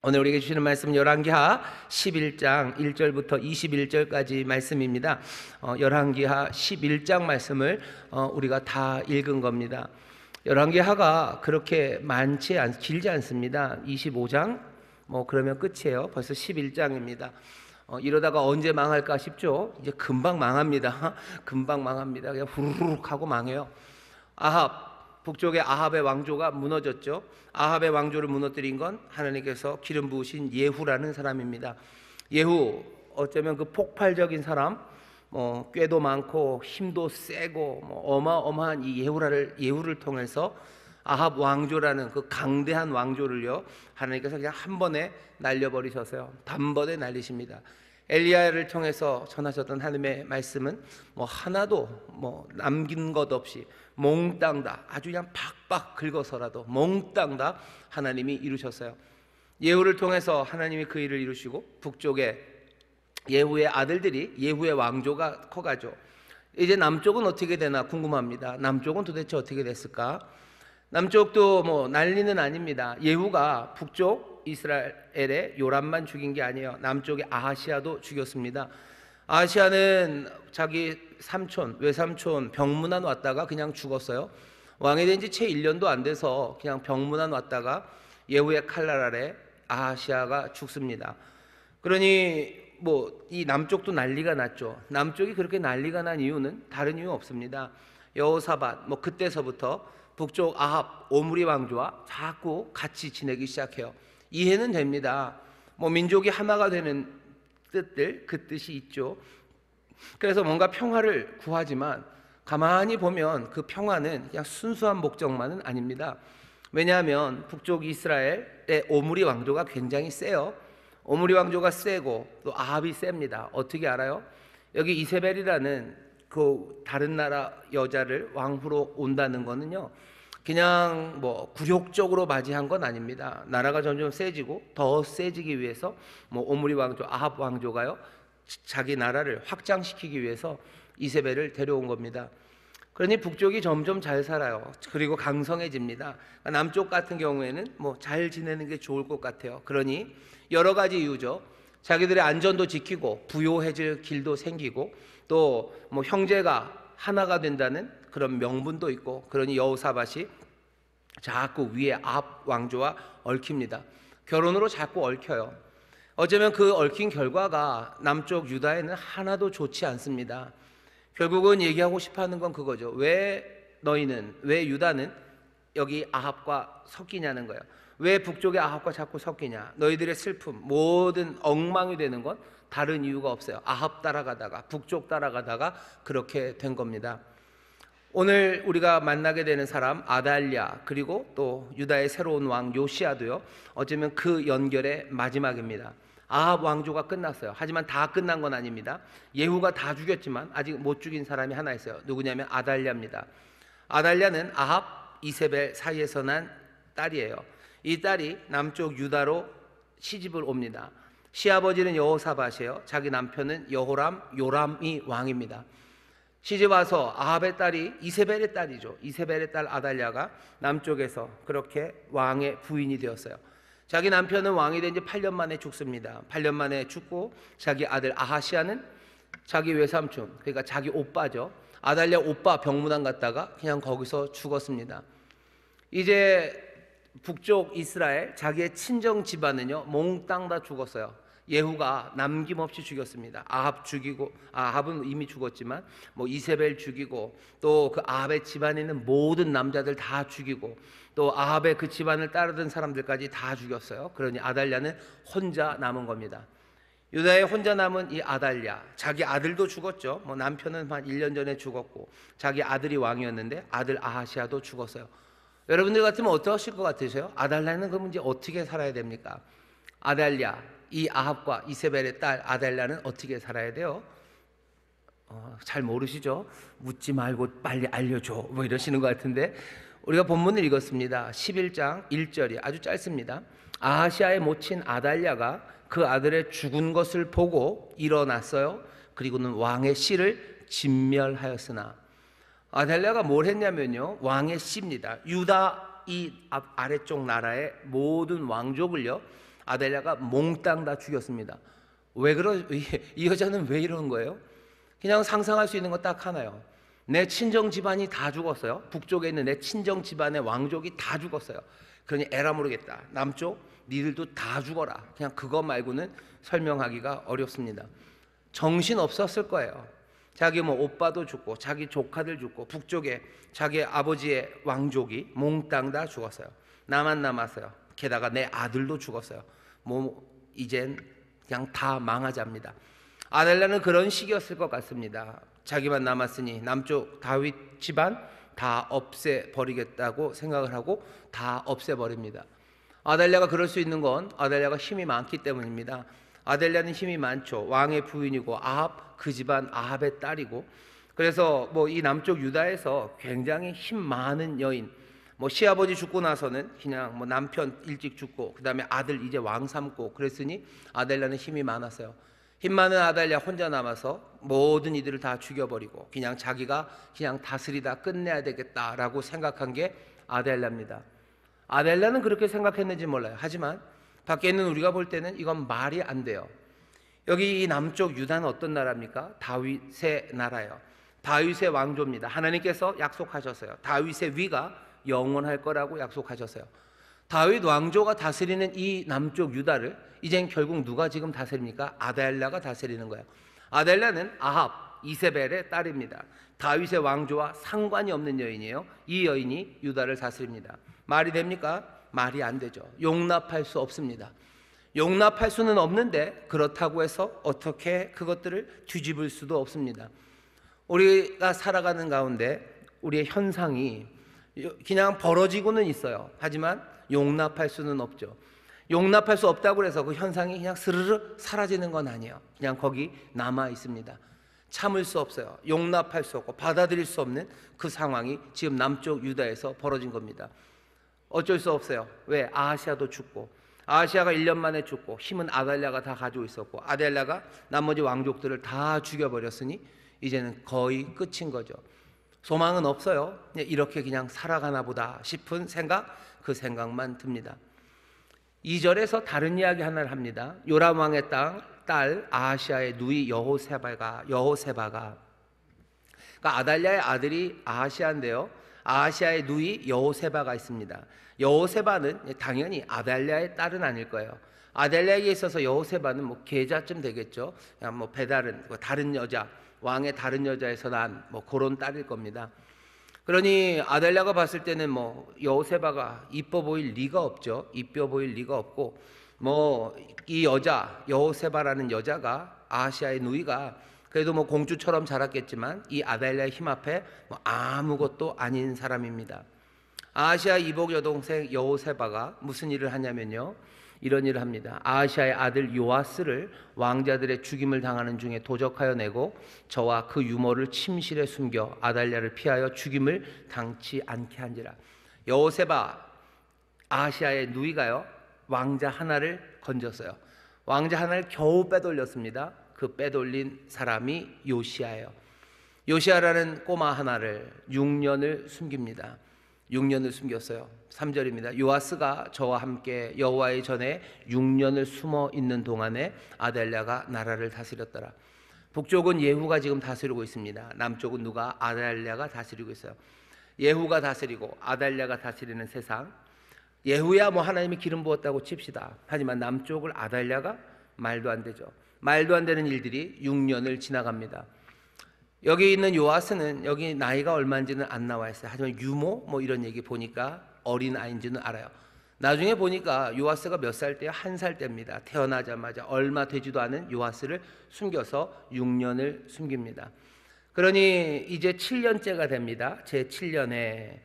오늘 우리에게 주시는 말씀은 열왕기하 11장 1절부터 21절까지 말씀입니다. 열왕기하 11장 말씀을 우리가 다 읽은 겁니다. 열왕기하가 그렇게 길지 않습니다. 25장 그러면 끝이에요. 벌써 11장입니다. 이러다가 언제 망할까 싶죠. 이제 금방 망합니다. 금방 망합니다. 그냥 후루룩 하고 망해요. 북쪽의 아합의 왕조가 무너졌죠. 아합의 왕조를 무너뜨린 건 하나님께서 기름 부으신 예후라는 사람입니다. 예후, 어쩌면 그 폭발적인 사람, 꾀도 많고 힘도 세고 어마어마한 이 예후를 통해서 아합 왕조라는 그 강대한 왕조를요, 하나님께서 그냥 한 번에 날려버리셔서요. 단번에 날리십니다. 엘리야를 통해서 전하셨던 하나님의 말씀은 하나도 남긴 것 없이 몽땅 다, 아주 그냥 팍팍 긁어서라도 몽땅 다 하나님이 이루셨어요. 예후를 통해서 하나님이 그 일을 이루시고, 북쪽에 예후의 아들들이 예후의 왕조가 커가죠. 이제 남쪽은 어떻게 되나 궁금합니다. 남쪽은 도대체 어떻게 됐을까? 남쪽도 난리는 아닙니다. 예후가 북쪽 이스라엘의 요람만 죽인 게 아니에요. 남쪽의 아하시아도 죽였습니다. 아하시아는 자기 외삼촌 병문안 왔다가 그냥 죽었어요. 왕이 된 지 채 1년도 안 돼서 그냥 병문안 왔다가 예후의 칼날 아래 아하시아가 죽습니다. 그러니 이 남쪽도 난리가 났죠. 남쪽이 그렇게 난리가 난 이유는 다른 이유 없습니다. 여호사밧 그때서부터 북쪽 아합 오므리 왕조와 자꾸 같이 지내기 시작해요. 이해는 됩니다. 민족이 하나가 되는 그 뜻이 있죠. 그래서 뭔가 평화를 구하지만 가만히 보면 그 평화는 그냥 순수한 목적만은 아닙니다. 왜냐하면 북쪽 이스라엘의 오므리 왕조가 굉장히 세요. 오므리 왕조가 세고 또 아합이 셉니다. 어떻게 알아요? 여기 이세벨이라는 그 다른 나라 여자를 왕후로 온다는 거는요, 그냥 굴욕적으로 맞이한 건 아닙니다. 나라가 점점 세지고 더 세지기 위해서 오므리 왕조 아합 왕조가요, 자기 나라를 확장시키기 위해서 이세벨을 데려온 겁니다. 그러니 북쪽이 점점 잘 살아요. 그리고 강성해집니다. 남쪽 같은 경우에는 잘 지내는 게 좋을 것 같아요. 그러니 여러 가지 이유죠. 자기들의 안전도 지키고 부요해질 길도 생기고 또 형제가 하나가 된다는 그런 명분도 있고, 그러니 여호사밧이 자꾸 위에 아합 왕조와 얽힙니다. 결혼으로 자꾸 얽혀요. 어쩌면 그 얽힌 결과가 남쪽 유다에는 하나도 좋지 않습니다. 결국은 얘기하고 싶어하는 건 그거죠. 왜 유다는 여기 아합과 섞이냐는 거예요. 왜 북쪽의 아합과 자꾸 섞이냐? 너희들의 슬픔, 모든 엉망이 되는 건 다른 이유가 없어요. 아합 따라가다가 북쪽 따라가다가 그렇게 된 겁니다. 오늘 우리가 만나게 되는 사람 아달랴, 그리고 또 유다의 새로운 왕 요시야도요, 어쩌면 그 연결의 마지막입니다. 아합 왕조가 끝났어요. 하지만 다 끝난 건 아닙니다. 예후가 다 죽였지만 아직 못 죽인 사람이 하나 있어요. 누구냐면 아달랴입니다. 아달랴는 아합, 이세벨 사이에서 난 딸이에요. 이 딸이 남쪽 유다로 시집을 옵니다. 시아버지는 여호사밧이에요. 자기 남편은 요람이 왕입니다. 시집 와서 아합의 딸이 이세벨의 딸이죠. 이세벨의 딸 아달랴가 남쪽에서 그렇게 왕의 부인이 되었어요. 자기 남편은 왕이 된 지 8년 만에 죽습니다. 8년 만에 죽고 자기 아들 아하시아는 자기 외삼촌, 그러니까 자기 오빠죠, 아달랴 오빠 병문안 갔다가 그냥 거기서 죽었습니다. 이제 북쪽 이스라엘 자기의 친정 집안은요, 몽땅 다 죽었어요. 예후가 남김없이 죽였습니다. 아합은 이미 죽었지만 이세벨 죽이고, 또 그 아합의 집안에 있는 모든 남자들 다 죽이고, 또 아합의 그 집안을 따르던 사람들까지 다 죽였어요. 그러니 아달랴는 혼자 남은 겁니다. 유다에 혼자 남은 이 아달랴, 자기 아들도 죽었죠. 남편은 한 1년 전에 죽었고, 자기 아들이 왕이었는데 아들 아하시아도 죽었어요. 여러분들 같으면 어떠실 것 같으세요? 아달랴는 그럼 이제 어떻게 살아야 됩니까? 아달랴, 이 아합과 이세벨의 딸 아달랴는 어떻게 살아야 돼요? 잘 모르시죠? 묻지 말고 빨리 알려줘, 이러시는 것 같은데, 우리가 본문을 읽었습니다. 11장 1절이 아주 짧습니다. 아하시아의 모친 아달랴가 그 아들의 죽은 것을 보고 일어났어요. 그리고는 왕의 씨를 진멸하였으나. 아달랴가 뭘 했냐면요, 왕의 씨입니다. 유다 이 아래쪽 나라의 모든 왕족을요 아달랴가 몽땅 다 죽였습니다. 이 여자는 왜 이러는 거예요? 그냥 상상할 수 있는 거 딱 하나요. 내 친정 집안이 다 죽었어요. 북쪽에 있는 내 친정 집안의 왕족이 다 죽었어요. 그러니 에라 모르겠다. 남쪽 니들도 다 죽어라. 그냥 그거 말고는 설명하기가 어렵습니다. 정신 없었을 거예요. 자기 뭐 오빠도 죽고 자기 조카들 죽고 북쪽에 자기 아버지의 왕족이 몽땅 다 죽었어요. 나만 남았어요. 게다가 내 아들도 죽었어요. 뭐 이젠 그냥 다 망하자입니다. 아달랴는 그런 시기였을 것 같습니다. 자기만 남았으니 남쪽 다윗 집안 다 없애버리겠다고 생각을 하고 다 없애버립니다. 아달랴가 그럴 수 있는 건 아달랴가 힘이 많기 때문입니다. 아달랴는 힘이 많죠. 왕의 부인이고 아합, 그 집안 아합의 딸이고, 그래서 뭐 이 남쪽 유다에서 굉장히 힘 많은 여인, 뭐 시아버지 죽고 나서는 그냥 뭐 남편 일찍 죽고 그 다음에 아들 이제 왕 삼고 그랬으니 아달랴는 힘이 많았어요. 힘 많은 아달랴 혼자 남아서 모든 이들을 다 죽여버리고 그냥 자기가 그냥 다스리다 끝내야 되겠다라고 생각한 게 아달랴입니다. 아달랴는 그렇게 생각했는지 몰라요. 하지만 밖에 있는 우리가 볼 때는 이건 말이 안 돼요. 여기 이 남쪽 유다는 어떤 나라입니까? 다윗의 나라예요. 다윗의 왕조입니다. 하나님께서 약속하셨어요. 다윗의 위가 영원할 거라고 약속하셨어요. 다윗 왕조가 다스리는 이 남쪽 유다를 이젠 결국 누가 지금 다스립니까? 아달랴가 다스리는 거예요. 아달랴는 아합, 이세벨의 딸입니다. 다윗의 왕조와 상관이 없는 여인이에요. 이 여인이 유다를 다스립니다. 말이 됩니까? 말이 안 되죠. 용납할 수 없습니다. 용납할 수는 없는데 그렇다고 해서 어떻게 그것들을 뒤집을 수도 없습니다. 우리가 살아가는 가운데 우리의 현상이 그냥 벌어지고는 있어요. 하지만 용납할 수는 없죠. 용납할 수 없다고 해서 그 현상이 그냥 스르르 사라지는 건 아니에요. 그냥 거기 남아 있습니다. 참을 수 없어요. 용납할 수 없고 받아들일 수 없는 그 상황이 지금 남쪽 유다에서 벌어진 겁니다. 어쩔 수 없어요. 왜? 아하시아도 죽고, 아하시아가 1년 만에 죽고 힘은 아달랴가 다 가지고 있었고 아달랴가 나머지 왕족들을 다 죽여버렸으니 이제는 거의 끝인 거죠. 소망은 없어요. 이렇게 그냥 살아가나 보다 싶은 생각, 그 생각만 듭니다. 2절에서 다른 이야기 하나를 합니다. 요람 왕의 딸 아하시아의 누이 여호세바가 그러니까 아달랴의 아들이 아하시아인데요. 아하시아의 누이 여호세바가 있습니다. 여호세바는 당연히 아달랴의 딸은 아닐 거예요. 아달랴에게 있어서 여호세바는 뭐 계자쯤 되겠죠. 그냥 뭐 배다른 다른 여자, 왕의 다른 여자에서 난 뭐 그런 딸일 겁니다. 그러니 아달랴가 봤을 때는 뭐 여호세바가 이뻐 보일 리가 없죠. 이뻐 보일 리가 없고 뭐 이 여자 여호세바라는 여자가 아하시아의 누이가 그래도 뭐 공주처럼 자랐겠지만 이 아달랴의 힘 앞에 뭐 아무것도 아닌 사람입니다. 아하시아 이복 여동생 여호세바가 무슨 일을 하냐면요, 이런 일을 합니다. 아하시아의 아들 요아스를 왕자들의 죽임을 당하는 중에 도적하여 내고 저와 그 유모를 침실에 숨겨 아달랴를 피하여 죽임을 당치 않게 한지라. 여호세바 아하시아의 누이가요 왕자 하나를 건졌어요. 왕자 하나를 겨우 빼돌렸습니다. 그 빼돌린 사람이 요시아예요. 요시아라는 꼬마 하나를 6년을 숨깁니다. 6년을 숨겼어요. 3절입니다. 요아스가 저와 함께 여호와의 전에 6년을 숨어 있는 동안에 아달랴가 나라를 다스렸더라. 북쪽은 예후가 지금 다스리고 있습니다. 남쪽은 누가? 아달랴가 다스리고 있어요. 예후가 다스리고 아달랴가 다스리는 세상. 예후야 뭐 하나님이 기름 부었다고 칩시다. 하지만 남쪽을 아달랴가 말도 안 되죠. 말도 안 되는 일들이 6년을 지나갑니다. 여기 있는 요아스는 여기 나이가 얼마인지는 안 나와 있어요. 하지만 유모 뭐 이런 얘기 보니까 어린 아이인지는 알아요. 나중에 보니까 요아스가 몇 살 때요? 1살 때입니다. 태어나자마자 얼마 되지도 않은 요아스를 숨겨서 6년을 숨깁니다. 그러니 이제 7년째가 됩니다. 제 7년에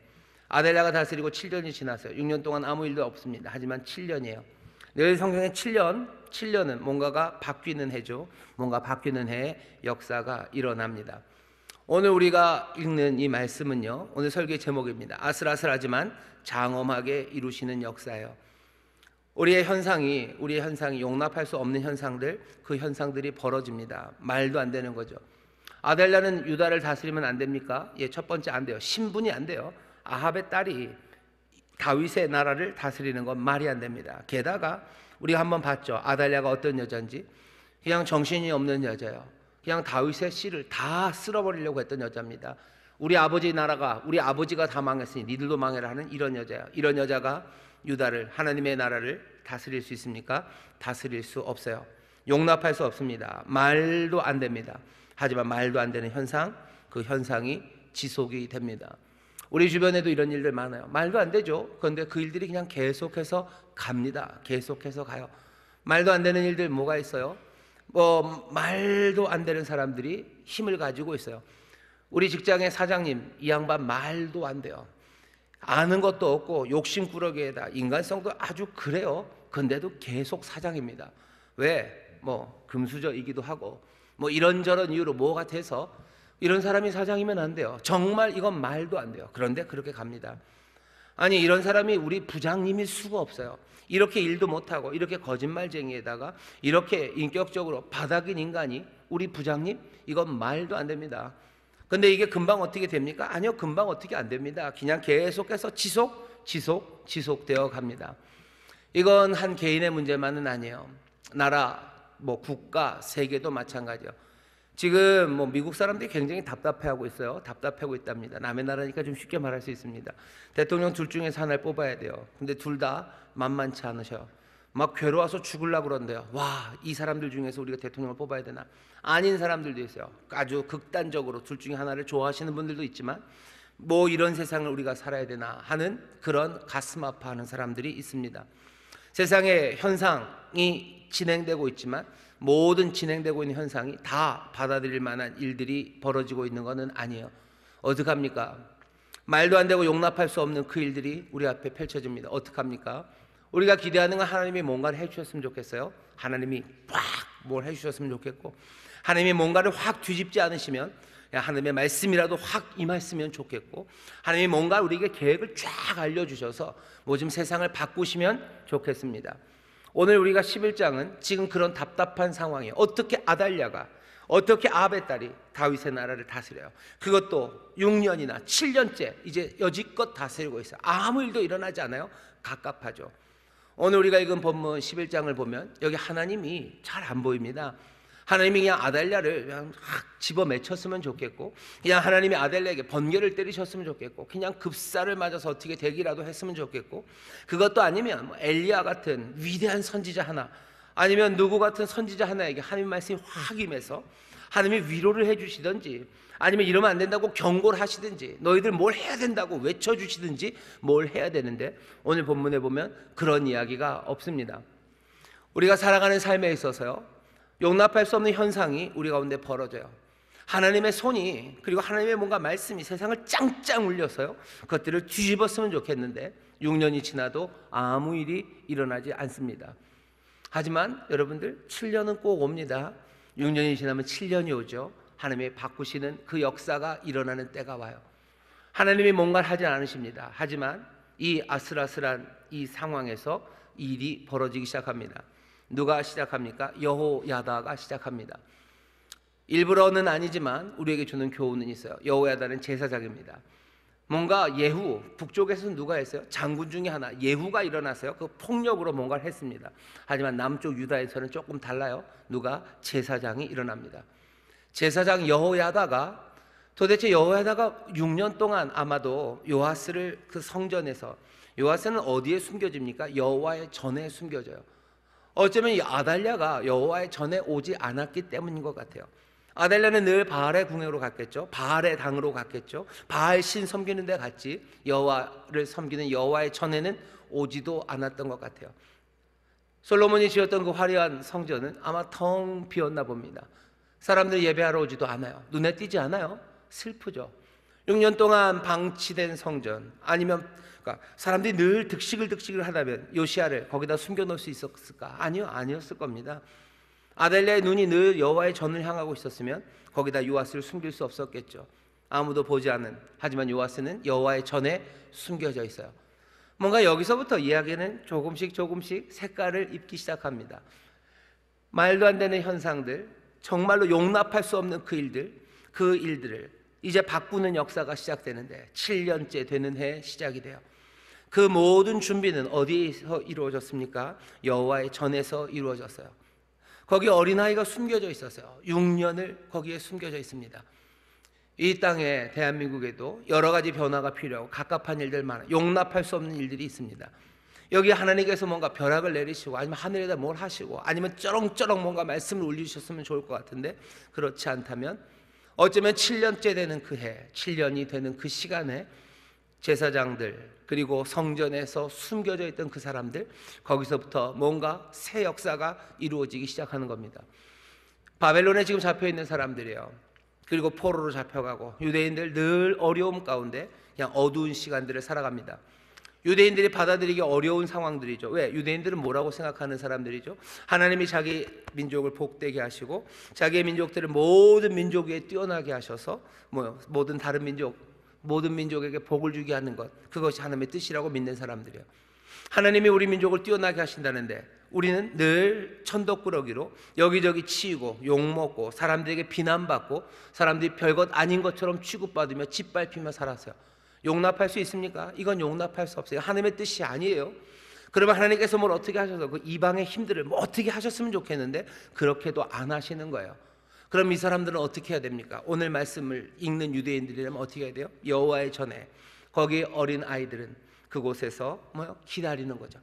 아달랴가 다스리고 7년이 지났어요. 6년 동안 아무 일도 없습니다. 하지만 7년이에요. 늘 성경에 7년은 뭔가가 바뀌는 해죠. 뭔가 바뀌는 해의 역사가 일어납니다. 오늘 우리가 읽는 이 말씀은요, 오늘 설교의 제목입니다. 아슬아슬하지만 장엄하게 이루시는 역사예요. 우리의 현상이 용납할 수 없는 현상들, 그 현상들이 벌어집니다. 말도 안 되는 거죠. 아달랴는 유다를 다스리면 안 됩니까? 예, 첫 번째 안 돼요. 신분이 안 돼요. 아합의 딸이 다윗의 나라를 다스리는 건 말이 안 됩니다. 게다가 우리가 한번 봤죠. 아달랴가 어떤 여자인지. 그냥 정신이 없는 여자예요. 그냥 다윗의 씨를 다 쓸어버리려고 했던 여자입니다. 우리 아버지 나라가, 우리 아버지가 다 망했으니 니들도 망해라 하는 이런 여자예요. 이런 여자가 유다를, 하나님의 나라를 다스릴 수 있습니까? 다스릴 수 없어요. 용납할 수 없습니다. 말도 안 됩니다. 하지만 말도 안 되는 현상, 그 현상이 지속이 됩니다. 우리 주변에도 이런 일들 많아요. 말도 안 되죠. 그런데 그 일들이 그냥 계속해서 갑니다. 계속해서 가요. 말도 안 되는 일들 뭐가 있어요? 말도 안 되는 사람들이 힘을 가지고 있어요. 우리 직장의 사장님, 이 양반 말도 안 돼요. 아는 것도 없고 욕심꾸러기에다 인간성도 아주 그래요. 근데도 계속 사장입니다. 왜? 금수저이기도 하고 이런저런 이유로 뭐가 돼서 이런 사람이 사장이면 안 돼요. 정말 이건 말도 안 돼요. 그런데 그렇게 갑니다. 아니, 이런 사람이 우리 부장님일 수가 없어요. 이렇게 일도 못하고 이렇게 거짓말쟁이에다가 이렇게 인격적으로 바닥인 인간이 우리 부장님? 이건 말도 안 됩니다. 근데 이게 금방 어떻게 됩니까? 아니요, 금방 어떻게 안 됩니다. 그냥 계속해서 지속되어 갑니다. 이건 한 개인의 문제만은 아니에요. 나라, 국가, 세계도 마찬가지예요. 지금 미국 사람들이 굉장히 답답해하고 있어요. 답답해하고 있답니다. 남의 나라니까 좀 쉽게 말할 수 있습니다. 대통령 둘 중에서 하나를 뽑아야 돼요. 근데 둘 다 만만치 않으셔요. 막 괴로워서 죽으려고 그런대요. 와, 이 사람들 중에서 우리가 대통령을 뽑아야 되나? 아닌 사람들도 있어요. 아주 극단적으로 둘 중에 하나를 좋아하시는 분들도 있지만 이런 세상을 우리가 살아야 되나 하는 그런 가슴 아파하는 사람들이 있습니다. 세상에 현상이 진행되고 있지만 모든 진행되고 있는 현상이 다 받아들일 만한 일들이 벌어지고 있는 것은 아니에요. 어떡합니까? 말도 안 되고 용납할 수 없는 그 일들이 우리 앞에 펼쳐집니다. 어떡합니까? 우리가 기대하는 건 하나님이 뭔가를 해주셨으면 좋겠어요. 하나님이 확 뭘 해주셨으면 좋겠고, 하나님이 뭔가를 확 뒤집지 않으시면 하나님의 말씀이라도 확 임했으면 좋겠고, 하나님이 뭔가 우리에게 계획을 쫙 알려주셔서 좀 세상을 바꾸시면 좋겠습니다. 오늘 우리가 11장은 지금 그런 답답한 상황이에요. 어떻게 아달랴가, 어떻게 아합의 딸이 다윗의 나라를 다스려요. 그것도 6년이나 7년째 이제 여지껏 다스리고 있어요. 아무 일도 일어나지 않아요. 갑갑하죠. 오늘 우리가 읽은 본문 11장을 보면 여기 하나님이 잘 안 보입니다. 하나님이 그냥 아달랴를 그냥 집어맺혔으면 좋겠고, 그냥 하나님이 아달랴에게 번개를 때리셨으면 좋겠고, 그냥 급사를 맞아서 어떻게 되기라도 했으면 좋겠고, 그것도 아니면 엘리야 같은 위대한 선지자 하나, 아니면 누구 같은 선지자 하나에게 하나님 말씀이 확 임해서 하나님이 위로를 해주시든지, 아니면 이러면 안 된다고 경고를 하시든지, 너희들 뭘 해야 된다고 외쳐주시든지 뭘 해야 되는데, 오늘 본문에 보면 그런 이야기가 없습니다. 우리가 살아가는 삶에 있어서요, 용납할 수 없는 현상이 우리 가운데 벌어져요. 하나님의 손이, 그리고 하나님의 뭔가 말씀이 세상을 짱짱 울려서요, 그것들을 뒤집었으면 좋겠는데 6년이 지나도 아무 일이 일어나지 않습니다. 하지만 여러분들, 7년은 꼭 옵니다. 6년이 지나면 7년이 오죠. 하나님이 바꾸시는 그 역사가 일어나는 때가 와요. 하나님이 뭔가를 하지 않으십니다. 하지만 이 아슬아슬한 이 상황에서 일이 벌어지기 시작합니다. 누가 시작합니까? 여호야다가 시작합니다. 일부러는 아니지만 우리에게 주는 교훈은 있어요. 여호야다는 제사장입니다. 뭔가 예후, 북쪽에서는 누가 했어요? 장군 중에 하나, 예후가 일어났어요. 그 폭력으로 뭔가를 했습니다. 하지만 남쪽 유다에서는 조금 달라요. 누가? 제사장이 일어납니다. 제사장 여호야다가, 도대체 여호야다가 6년 동안 아마도 요아스를 그 성전에서, 요아스는 어디에 숨겨집니까? 여호와의 전에 숨겨져요. 어쩌면 이 아달랴가 여호와의 전에 오지 않았기 때문인 것 같아요. 아달랴는 늘 바알의 궁으로 갔겠죠. 바알의 당으로 갔겠죠. 바알 신 섬기는 데 갔지, 여호와를 섬기는 여호와의 전에는 오지도 않았던 것 같아요. 솔로몬이 지었던 그 화려한 성전은 아마 텅 비었나 봅니다. 사람들이 예배하러 오지도 않아요. 눈에 띄지 않아요. 슬프죠. 6년 동안 방치된 성전, 아니면 사람들이 늘 득식을 하다면 요시야를 거기다 숨겨놓을 수 있었을까? 아니요, 아니었을 겁니다. 아달랴의 눈이 늘 여호와의 전을 향하고 있었으면 거기다 요아스를 숨길 수 없었겠죠. 아무도 보지 않은, 하지만 요아스는 여호와의 전에 숨겨져 있어요. 뭔가 여기서부터 이야기는 조금씩 색깔을 입기 시작합니다. 말도 안 되는 현상들, 정말로 용납할 수 없는 그 일들을 이제 바꾸는 역사가 시작되는데 7년째 되는 해에 시작이 돼요. 그 모든 준비는 어디에서 이루어졌습니까? 여호와의 전에서 이루어졌어요. 거기 어린아이가 숨겨져 있었어요. 6년을 거기에 숨겨져 있습니다. 이 땅에 대한민국에도 여러 가지 변화가 필요하고 갑갑한 일들 많아요. 용납할 수 없는 일들이 있습니다. 여기 하나님께서 뭔가 벼락을 내리시고 아니면 하늘에다 뭘 하시고 아니면 쩌렁쩌렁 뭔가 말씀을 올리셨으면 좋을 것 같은데 그렇지 않다면 어쩌면 7년째 되는 그 해, 7년이 되는 그 시간에 제사장들 그리고 성전에서 숨겨져 있던 그 사람들, 거기서부터 뭔가 새 역사가 이루어지기 시작하는 겁니다. 바벨론에 지금 잡혀있는 사람들이에요. 그리고 포로로 잡혀가고 유대인들 늘 어려움 가운데 그냥 어두운 시간들을 살아갑니다. 유대인들이 받아들이기 어려운 상황들이죠. 왜? 유대인들은 뭐라고 생각하는 사람들이죠? 하나님이 자기 민족을 복되게 하시고 자기의 민족들을 모든 민족 위에 뛰어나게 하셔서 모든 다른 민족, 모든 민족에게 복을 주게 하는 것, 그것이 하나님의 뜻이라고 믿는 사람들이에요. 하나님이 우리 민족을 뛰어나게 하신다는데 우리는 늘 천덕꾸러기로 여기저기 치이고 욕먹고 사람들에게 비난받고 사람들이 별것 아닌 것처럼 취급받으며 짓밟히며 살았어요. 용납할 수 있습니까? 이건 용납할 수 없어요. 하나님의 뜻이 아니에요. 그러면 하나님께서 뭘 어떻게 하셔서 그 이방의 힘들을 뭐 어떻게 하셨으면 좋겠는데 그렇게도 안 하시는 거예요. 그럼 이 사람들은 어떻게 해야 됩니까? 오늘 말씀을 읽는 유대인들이라면 어떻게 해야 돼요? 여호와의 전에 거기 어린 아이들은 그곳에서 기다리는 거죠.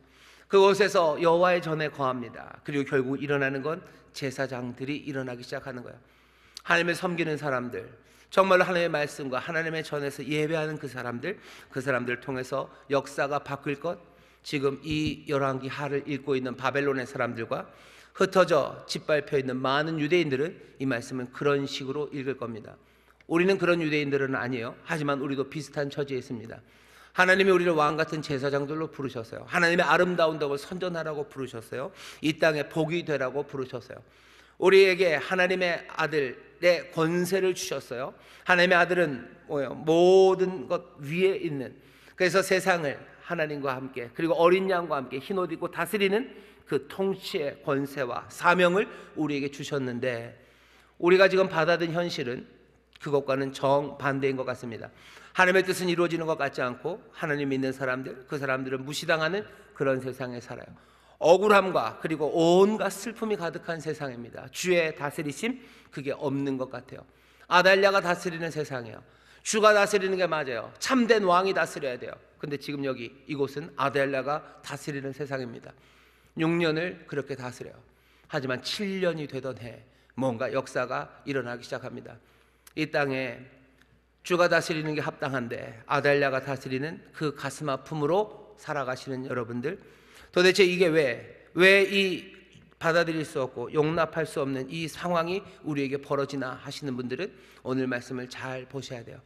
그곳에서 여호와의 전에 거합니다. 그리고 결국 일어나는 건 제사장들이 일어나기 시작하는 거예요. 하나님을 섬기는 사람들, 정말로 하나님의 말씀과 하나님의 전에서 예배하는 그 사람들을 통해서 역사가 바뀔 것, 지금 이 열왕기 하를 읽고 있는 바벨론의 사람들과 흩어져 짓밟혀 있는 많은 유대인들은 이 말씀은 그런 식으로 읽을 겁니다. 우리는 그런 유대인들은 아니에요. 하지만 우리도 비슷한 처지에 있습니다. 하나님이 우리를 왕같은 제사장들로 부르셨어요. 하나님의 아름다운 덕을 선전하라고 부르셨어요. 이 땅에 복이 되라고 부르셨어요. 우리에게 하나님의 아들의 권세를 주셨어요. 하나님의 아들은 모든 것 위에 있는, 그래서 세상을 하나님과 함께 그리고 어린 양과 함께 흰옷 입고 다스리는 그 통치의 권세와 사명을 우리에게 주셨는데 우리가 지금 받아든 현실은 그것과는 정반대인 것 같습니다. 하나님의 뜻은 이루어지는 것 같지 않고 하나님 믿는 사람들, 그 사람들은 무시당하는 그런 세상에 살아요. 억울함과 그리고 온갖 슬픔이 가득한 세상입니다. 주의 다스리심, 그게 없는 것 같아요. 아달랴가 다스리는 세상이에요. 주가 다스리는 게 맞아요. 참된 왕이 다스려야 돼요. 근데 지금 여기 이곳은 아달랴가 다스리는 세상입니다. 6년을 그렇게 다스려요. 하지만 7년이 되던 해 뭔가 역사가 일어나기 시작합니다. 이 땅에 주가 다스리는 게 합당한데 아달랴가 다스리는 그 가슴 아픔으로 살아가시는 여러분들, 도대체 이게 왜 이 받아들일 수 없고 용납할 수 없는 이 상황이 우리에게 벌어지나 하시는 분들은 오늘 말씀을 잘 보셔야 돼요.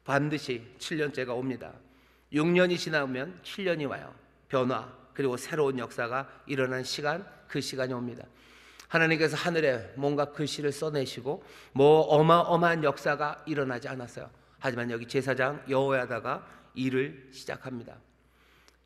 반드시 7년째가 옵니다. 6년이 지나면 7년이 와요. 변화 그리고 새로운 역사가 일어난 시간, 그 시간이 옵니다. 하나님께서 하늘에 뭔가 글씨를 써내시고 어마어마한 역사가 일어나지 않았어요. 하지만 여기 제사장 여호야다가 일을 시작합니다.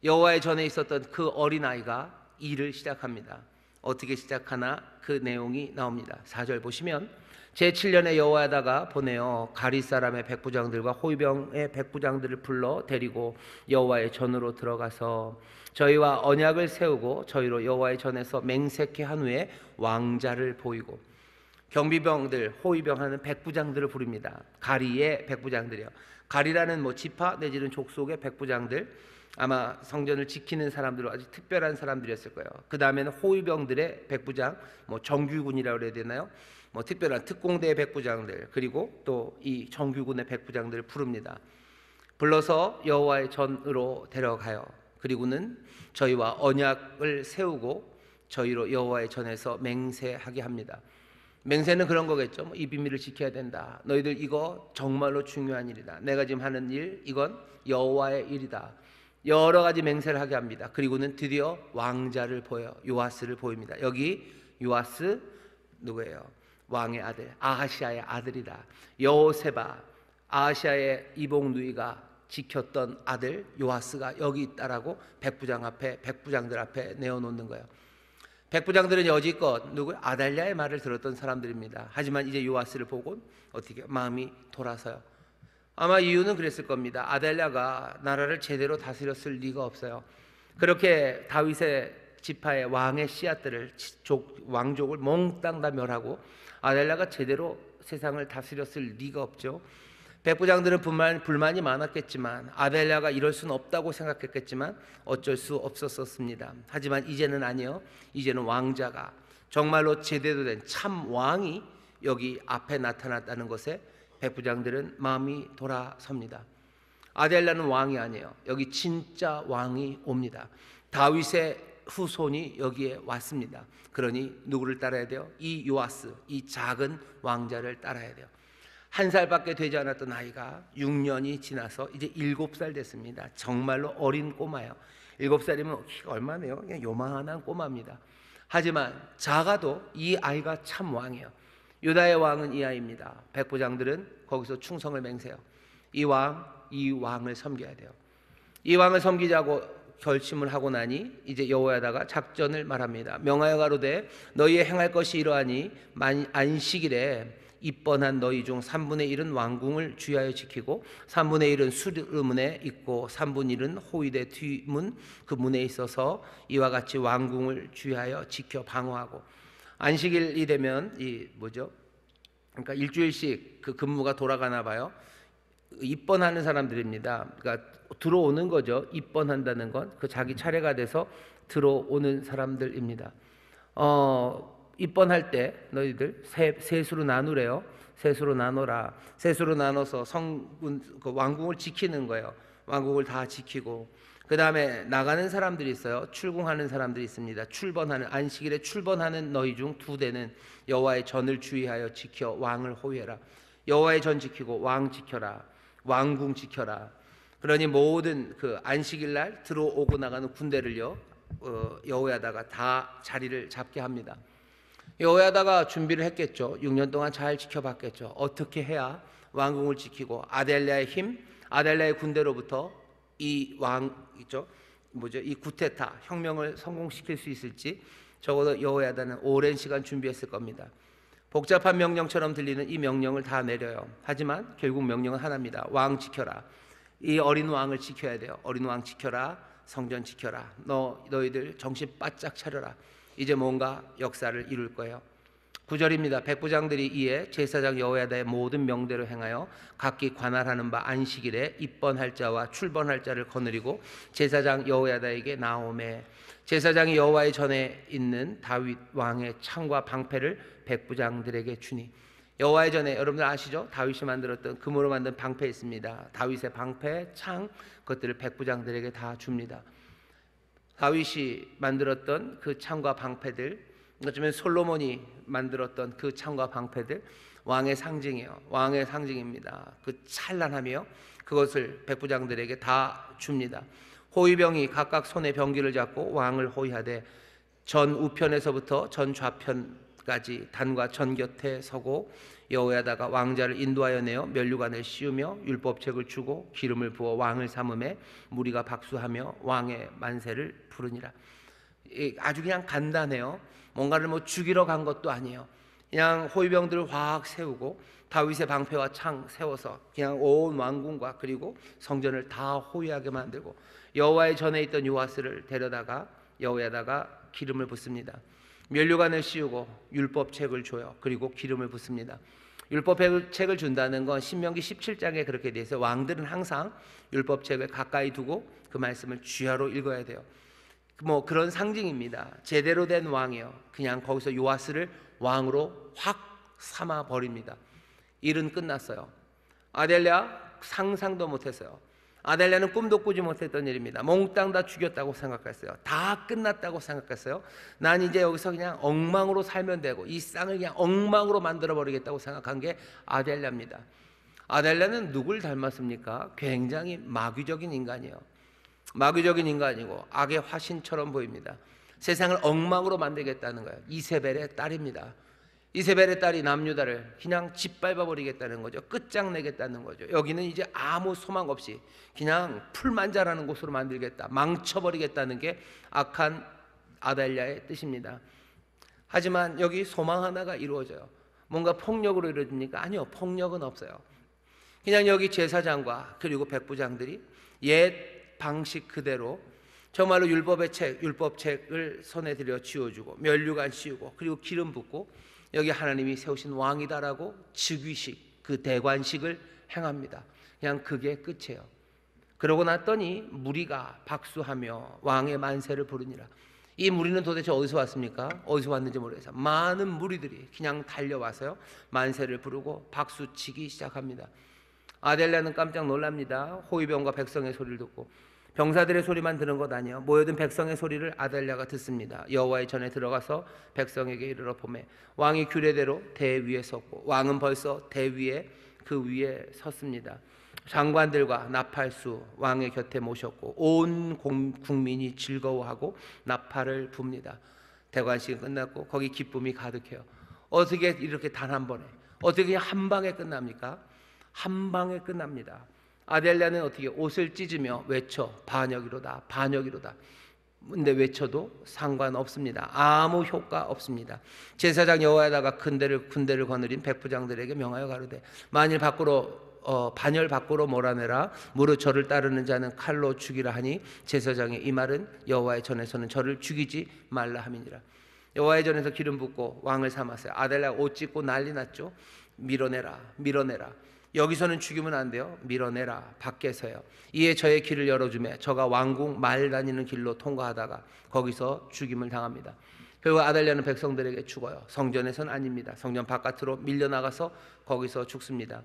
여호와의 전에 있었던 그 어린아이가 일을 시작합니다. 어떻게 시작하나 그 내용이 나옵니다. 4절 보시면 제7년에 여호야다가 보내어 가리 사람의 백부장들과 호위병의 백부장들을 불러 데리고 여호와의 전으로 들어가서 저희와 언약을 세우고 저희로 여호와의 전에서 맹세케 한 후에 왕자를 보이고, 경비병들, 호위병 하는 백부장들을 부릅니다. 가리의 백부장들이요. 가리라는 지파 내지는 족속의 백부장들, 아마 성전을 지키는 사람들로 아주 특별한 사람들이었을 거예요. 그 다음에는 호위병들의 백부장, 정규군이라고 해야 되나요? 특별한 특공대의 백부장들, 그리고 또 이 정규군의 백부장들을 부릅니다. 불러서 여호와의 전으로 데려가요. 그리고는 저희와 언약을 세우고 저희로 여호와의 전에서 맹세하게 합니다. 맹세는 그런 거겠죠. 이 비밀을 지켜야 된다. 너희들 이거 정말로 중요한 일이다. 내가 지금 하는 일, 이건 여호와의 일이다. 여러 가지 맹세를 하게 합니다. 그리고는 드디어 왕자를 보여요. 요아스를 보입니다. 여기 요아스 누구예요? 왕의 아들, 아하시아의 아들이다. 여호세바, 아하시아의 이복 누이가 지켰던 아들 요아스가 여기 있다라고 백부장들 앞에 내어놓는 거예요. 백부장들은 여지껏 아달랴의 말을 들었던 사람들입니다. 하지만 이제 요아스를 보고 어떻게 마음이 돌아서요. 아마 이유는 그랬을 겁니다. 아델랴가 나라를 제대로 다스렸을 리가 없어요. 그렇게 다윗의 지파의 왕의 씨앗들을 왕족을 몽땅 다 멸하고 아델랴가 제대로 세상을 다스렸을 리가 없죠. 백부장들은 불만이 많았겠지만 아델랴가 이럴 수는 없다고 생각했겠지만 어쩔 수 없었습니다. 하지만 이제는 아니요. 이제는 왕자가 정말로 제대로 된 참 왕이 여기 앞에 나타났다는 것에 백부장들은 마음이 돌아섭니다. 아델랴는 왕이 아니에요. 여기 진짜 왕이 옵니다. 다윗의 후손이 여기에 왔습니다. 그러니 누구를 따라야 돼요? 이 요아스, 이 작은 왕자를 따라야 돼요. 1살밖에 되지 않았던 아이가 6년이 지나서 이제 7살 됐습니다. 정말로 어린 꼬마예요. 7살이면 키가 얼마네요? 그냥 요만한 꼬마입니다. 하지만 작아도 이 아이가 참 왕이에요. 유다의 왕은 이 아이입니다. 백부장들은 거기서 충성을 맹세해요. 이 왕을 섬겨야 돼요. 이 왕을 섬기자고 결심을 하고 나니 이제 여호야다가 작전을 말합니다. 명하여 가로되 너희의 행할 것이 이러하니 안식일에 입번한 너희 중 3분의 1은 왕궁을 주의하여 지키고 3분의 1은 수르문에 있고 3분의 1은 호위대 뒤문 그 문에 있어서 이와 같이 왕궁을 주의하여 지켜 방어하고. 안식일이 되면 그러니까 일주일씩 그 근무가 돌아가나 봐요. 입번하는 사람들입니다. 그러니까 들어오는 거죠. 입번한다는 건 그 자기 차례가 돼서 들어오는 사람들입니다. 입번할 때 너희들 셋으로 나누래요. 셋으로 나눠라. 셋으로 나눠서 그 왕궁을 지키는 거예요. 왕궁을 다 지키고 그 다음에 나가는 사람들이 있어요. 출궁하는 사람들이 있습니다. 안식일에 출번하는 너희 중 2대는 여호와의 전을 주의하여 지켜 왕을 호위해라. 여호와의 전 지키고 왕 지켜라. 왕궁 지켜라. 그러니 모든 그 안식일 날 들어오고 나가는 군대를요 여호야다가 다 자리를 잡게 합니다. 여호야다가 준비를 했겠죠. 6년 동안 잘 지켜봤겠죠. 어떻게 해야 왕궁을 지키고 아델랴의 힘, 아델랴의 군대로부터 이 이 구테타 혁명을 성공시킬 수 있을지 적어도 여호야다는 오랜 시간 준비했을 겁니다. 복잡한 명령처럼 들리는 이 명령을 다 내려요. 하지만 결국 명령은 하나입니다. 왕 지켜라. 이 어린 왕을 지켜야 돼요. 어린 왕 지켜라. 성전 지켜라. 너희들 정신 바짝 차려라. 이제 뭔가 역사를 이룰 거예요. 9절입니다. 백부장들이 이에 제사장 여호야다의 모든 명대로 행하여 각기 관할하는 바 안식일에 입번할 자와 출번할 자를 거느리고 제사장 여호야다에게 나오매 제사장이 여호와의 전에 있는 다윗 왕의 창과 방패를 백부장들에게 주니. 여호와의 전에 여러분들 아시죠? 다윗이 만들었던 금으로 만든 방패 있습니다. 다윗의 방패, 창 그것들을 백부장들에게 다 줍니다. 다윗이 만들었던 그 창과 방패들, 어쩌면 솔로몬이 만들었던 그 창과 방패들 왕의 상징이에요. 왕의 상징입니다. 그 찬란하며 그것을 백부장들에게 다 줍니다. 호위병이 각각 손에 병기를 잡고 왕을 호위하되 전 우편에서부터 전 좌편까지 단과 전 곁에 서고 여호야다가 왕자를 인도하여 내어 면류관을 씌우며 율법책을 주고 기름을 부어 왕을 삼음에 무리가 박수하며 왕의 만세를 부르니라. 아주 그냥 간단해요. 뭔가를 죽이러 간 것도 아니에요. 그냥 호위병들을 확 세우고 다윗의 방패와 창 세워서 그냥 온 왕궁과 그리고 성전을 다 호위하게 만들고 여호와의 전에 있던 요아스를 데려다가 여호야다가 기름을 붓습니다. 면류관을 씌우고 율법책을 줘요. 그리고 기름을 붓습니다. 율법책을 준다는 건 신명기 17장에 그렇게 돼 있어요. 왕들은 항상 율법책을 가까이 두고 그 말씀을 주야로 읽어야 돼요. 그런 상징입니다. 제대로 된 왕이요. 그냥 거기서 요아스를 왕으로 확 삼아 버립니다. 일은 끝났어요. 아델랴 상상도 못했어요. 아델랴는 꿈도 꾸지 못했던 일입니다. 몽땅 다 죽였다고 생각했어요. 다 끝났다고 생각했어요. 난 이제 여기서 그냥 엉망으로 살면 되고 이 쌍을 그냥 엉망으로 만들어 버리겠다고 생각한 게 아델랴입니다. 아델랴는 누굴 닮았습니까? 굉장히 마귀적인 인간이에요. 마귀적인 인간이고 악의 화신처럼 보입니다. 세상을 엉망으로 만들겠다는 거예요. 이세벨의 딸입니다. 이세벨의 딸이 남유다를 그냥 짓밟아 버리겠다는 거죠. 끝장내겠다는 거죠. 여기는 이제 아무 소망 없이 그냥 풀만 자라는 곳으로 만들겠다, 망쳐버리겠다는 게 악한 아달랴의 뜻입니다. 하지만 여기 소망 하나가 이루어져요. 뭔가 폭력으로 이루어집니까? 아니요, 폭력은 없어요. 그냥 여기 제사장과 그리고 백부장들이 옛 방식 그대로 정말로 율법책을 손에 들여 쥐어주고 면류관 씌우고 그리고 기름 붓고 여기 하나님이 세우신 왕이다라고 즉위식, 그 대관식을 행합니다. 그냥 그게 끝이에요. 그러고 났더니 무리가 박수하며 왕의 만세를 부르니라. 이 무리는 도대체 어디서 왔습니까? 어디서 왔는지 모르겠어요. 많은 무리들이 그냥 달려와서요 만세를 부르고 박수치기 시작합니다. 아델랴는 깜짝 놀랍니다. 호위병과 백성의 소리를 듣고. 병사들의 소리만 들은 것 아니에요. 모여든 백성의 소리를 아델랴가 듣습니다. 여호와의 전에 들어가서 백성에게 이르러 보매 왕이 규례대로 대 위에 섰고 왕은 벌써 대 위에 그 위에 섰습니다. 장관들과 나팔수 왕의 곁에 모셨고 온 국민이 즐거워하고 나팔을 붑니다. 대관식이 끝났고 거기 기쁨이 가득해요. 어떻게 이렇게 단 한 번에, 어떻게 한 방에 끝납니까? 한 방에 끝납니다. 아델랴는 어떻게 옷을 찢으며 외쳐 반역이로다 반역이로다. 근데 외쳐도 상관없습니다. 아무 효과 없습니다. 제사장 여호야다가 군대를 거느린 백부장들에게 명하여 가로되 만일 반열 밖으로 몰아내라. 무릇 저를 따르는 자는 칼로 죽이라 하니 제사장의 이 말은 여호와의 전에서는 저를 죽이지 말라 함이니라. 여호와의 전에서 기름 붓고 왕을 삼았어요. 아델랴 옷 찢고 난리 났죠. 밀어내라 밀어내라. 여기서는 죽이면 안 돼요. 밀어내라 밖에서요. 이에 저의 길을 열어주매 저가 왕궁 말 다니는 길로 통과하다가 거기서 죽임을 당합니다. 결국 아달랴는 백성들에게 죽어요. 성전에서는 아닙니다. 성전 바깥으로 밀려나가서 거기서 죽습니다.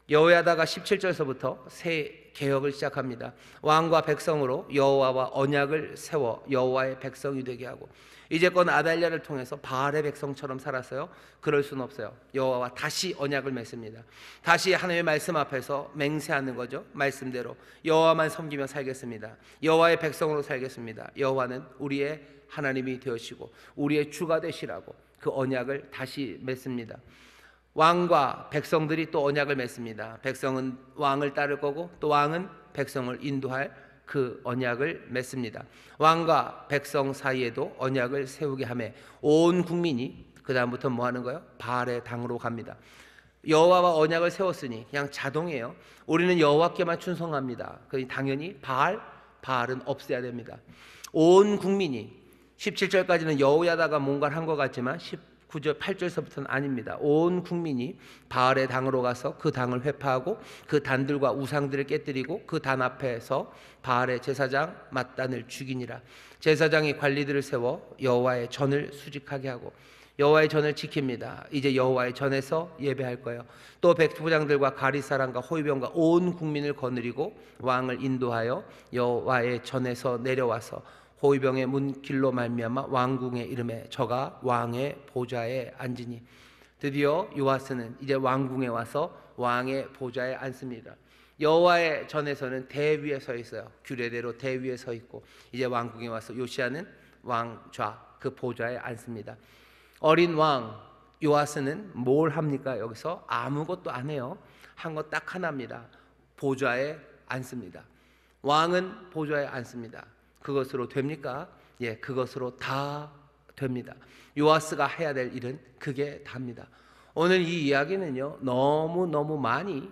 여호야다가 17절서부터 새 개혁을 시작합니다. 왕과 백성으로 여호와와 언약을 세워 여호와의 백성이 되게 하고, 이제껏 아달랴를 통해서 바알의 백성처럼 살았어요. 그럴 수는 없어요. 여호와와 다시 언약을 맺습니다. 다시 하나님의 말씀 앞에서 맹세하는 거죠. 말씀대로 여호와만 섬기며 살겠습니다. 여호와의 백성으로 살겠습니다. 여호와는 우리의 하나님이 되시고 우리의 주가 되시라고 그 언약을 다시 맺습니다. 왕과 백성들이 또 언약을 맺습니다. 백성은 왕을 따를 거고 또 왕은 백성을 인도할 그 언약을 맺습니다. 왕과 백성 사이에도 언약을 세우게 하며 온 국민이 그 다음부터 뭐 하는 거예요? 바알의 당으로 갑니다. 여호와와 언약을 세웠으니 그냥 자동이에요. 우리는 여호와께만 충성합니다. 그러니 당연히 바알은 없애야 됩니다. 온 국민이 17절까지는 여호야다가 뭔가를 한 것 같지만 19절 8절서부터는 아닙니다. 온 국민이 바알의 당으로 가서 그 당을 회파하고 그 단들과 우상들을 깨뜨리고 그 단 앞에서 바알의 제사장 맏단을 죽이니라. 제사장이 관리들을 세워 여호와의 전을 수직하게 하고 여호와의 전을 지킵니다. 이제 여호와의 전에서 예배할 거예요. 또 백부장들과 가리사람과 호위병과 온 국민을 거느리고 왕을 인도하여 여호와의 전에서 내려와서 호위병의 문길로 말미암아 왕궁에 이름에 저가 왕의 보좌에 앉으니, 드디어 요아스는 이제 왕궁에 와서 왕의 보좌에 앉습니다. 여호와의 전에서는 대 위에 서 있어요. 규례대로 대 위에 서 있고 이제 왕궁에 와서 요시야는 왕좌 그 보좌에 앉습니다. 어린 왕 요아스는 뭘 합니까? 여기서 아무것도 안 해요. 한 것 딱 하나입니다. 보좌에 앉습니다. 왕은 보좌에 앉습니다. 그것으로 됩니까? 예, 그것으로 다 됩니다. 요아스가 해야 될 일은 그게 답니다. 오늘 이 이야기는요, 너무 많이